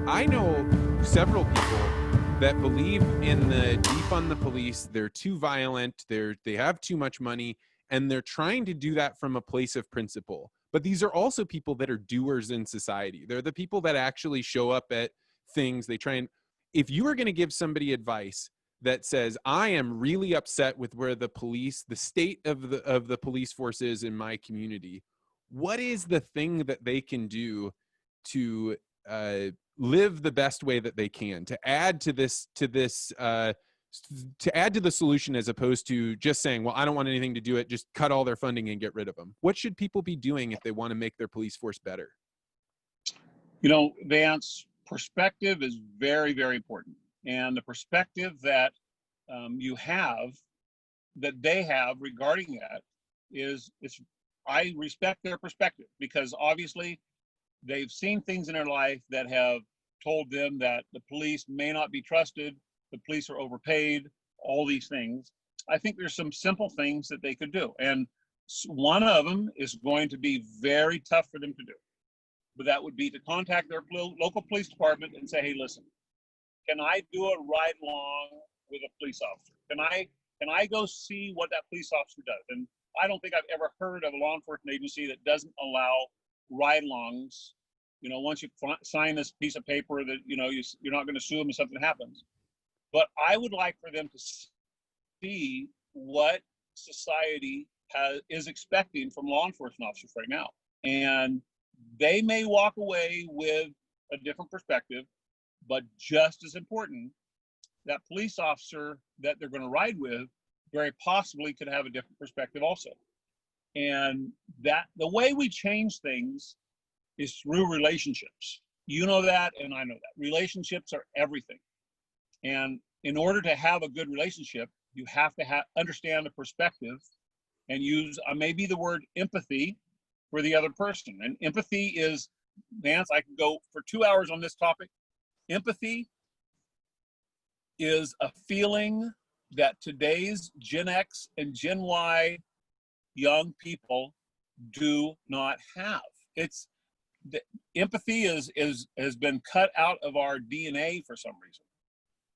I know several people that believe in the defund the police. They're too violent. They have too much money, and they're trying to do that from a place of principle. But these are also people that are doers in society. They're the people that actually show up at things. They try and, if you are going to give somebody advice that says, I am really upset with where the state of the police force is in my community, what is the thing that they can do to live the best way that they can, to add to the solution, as opposed to just saying, well, I don't want anything to do it, just cut all their funding and get rid of them? What should people be doing if they want to make their police force better? Vance, perspective is very, very important. And the perspective that they have regarding that I respect their perspective, because obviously they've seen things in their life that have told them that the police may not be trusted, the police are overpaid, all these things. I think there's some simple things that they could do. And one of them is going to be very tough for them to do. But that would be to contact their local police department and say, hey, listen, can I do a ride along with a police officer? Can I go see what that police officer does? And I don't think I've ever heard of a law enforcement agency that doesn't allow ride-alongs. Once you sign this piece of paper that you're not going to sue them if something happens. But I would like for them to see what society is expecting from law enforcement officers right now, and they may walk away with a different perspective. But just as important, that police officer that they're going to ride with very possibly could have a different perspective also. And that the way we change things is through relationships. You know that, and I know that. Relationships are everything. And in order to have a good relationship, you have to understand the perspective and use maybe the word empathy for the other person. And empathy is, Vance, I can go for 2 hours on this topic. Empathy is a feeling that today's Gen X and Gen Y young people do not have. Empathy has been cut out of our DNA for some reason.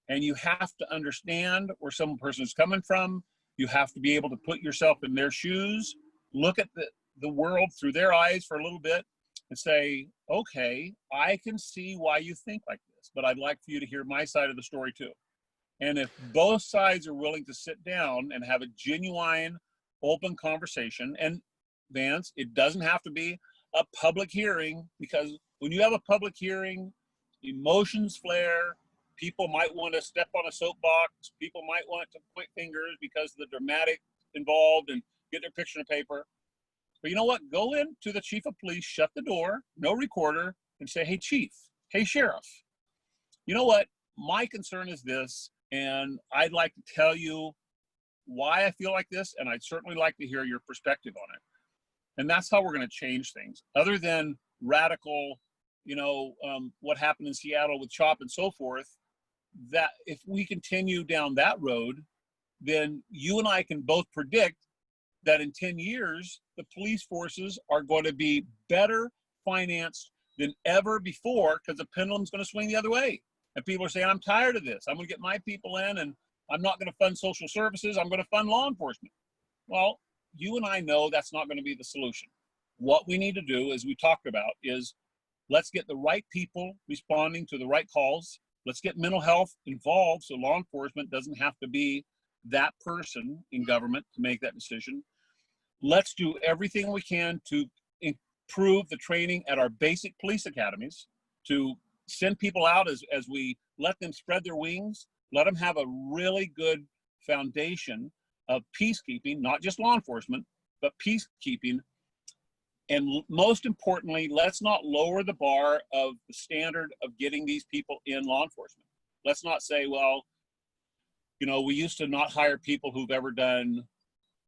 And you have to understand where some person is coming from. You have to be able to put yourself in their shoes, look at the world through their eyes for a little bit and say, okay, I can see why you think like this, but I'd like for you to hear my side of the story too. And if both sides are willing to sit down and have a genuine, open conversation, and Vance, it doesn't have to be a public hearing, because when you have a public hearing, emotions flare. People might want to step on a soapbox. People might want to point fingers because of the dramatic involved and get their picture in the paper. But you know what? Go in to the chief of police, shut the door, no recorder, and say, hey, chief, hey, sheriff, you know what? My concern is this, and I'd like to tell you why I feel like this, and I'd certainly like to hear your perspective on it. And that's how we're going to change things. Other than radical, what happened in Seattle with CHOP and so forth, that if we continue down that road, then you and I can both predict that in 10 years, the police forces are going to be better financed than ever before, because the pendulum's going to swing the other way. And people are saying, I'm tired of this. I'm going to get my people in, and I'm not going to fund social services. I'm going to fund law enforcement. Well, you and I know that's not going to be the solution. What we need to do, as we talked about, is let's get the right people responding to the right calls. Let's get mental health involved so law enforcement doesn't have to be that person in government to make that decision. Let's do everything we can to improve the training at our basic police academies, to send people out as we let them spread their wings, let them have a really good foundation of peacekeeping, not just law enforcement, but peacekeeping. And most importantly, let's not lower the bar of the standard of getting these people in law enforcement. Let's not say, well, we used to not hire people who've ever done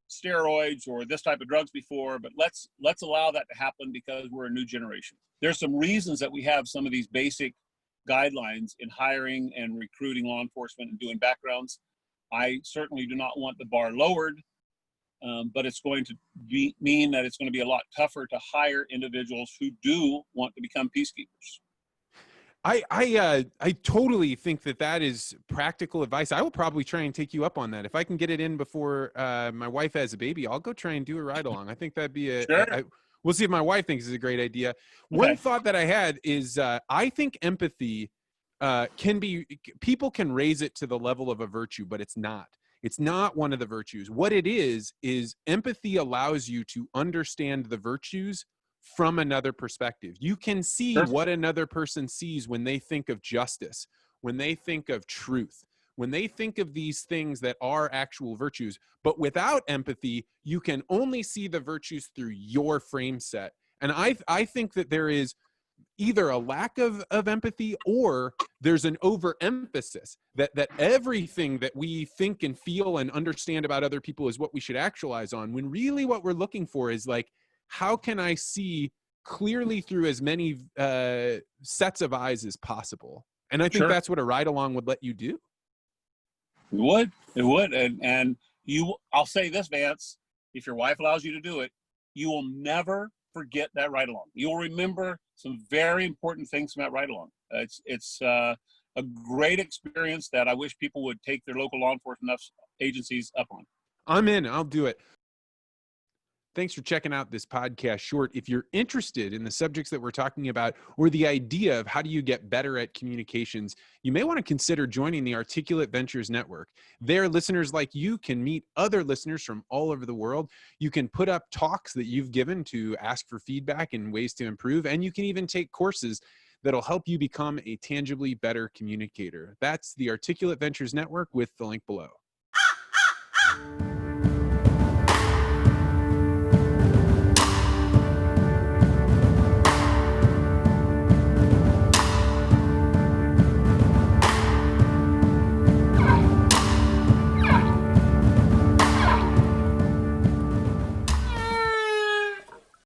steroids or this type of drugs before, but let's allow that to happen because we're a new generation. There's some reasons that we have some of these basic guidelines in hiring and recruiting law enforcement and doing backgrounds. I certainly do not want the bar lowered, but it's going to mean that it's going to be a lot tougher to hire individuals who do want to become peacekeepers. I totally think that is practical advice. I will probably try and take you up on that. If I can get it in before my wife has a baby, I'll go try and do a ride along. I think that'd be Sure. we'll see if my wife thinks it's a great idea. One Okay. thought that I had is I think empathy people can raise it to the level of a virtue, but it's not. It's not one of the virtues. What it is empathy allows you to understand the virtues from another perspective. You can see Sure. what another person sees when they think of justice, when they think of truth, when they think of these things that are actual virtues. But without empathy, you can only see the virtues through your frame set. And I think that there is either a lack of empathy, or there's an overemphasis that everything that we think and feel and understand about other people is what we should actualize on, when really what we're looking for is like, how can I see clearly through as many sets of eyes as possible? And I think Sure. that's what a ride along would let you do. It would. And I'll say this, Vance, if your wife allows you to do it, you will never forget that ride along. You'll remember some very important things from that ride along. It's a great experience that I wish people would take their local law enforcement agencies up on. I'm in. I'll do it. Thanks for checking out this podcast short. If you're interested in the subjects that we're talking about, or the idea of how do you get better at communications, you may want to consider joining the Articulate Ventures Network. There, listeners like you can meet other listeners from all over the world. You can put up talks that you've given to ask for feedback and ways to improve, and you can even take courses that'll help you become a tangibly better communicator. That's the Articulate Ventures Network with the link below.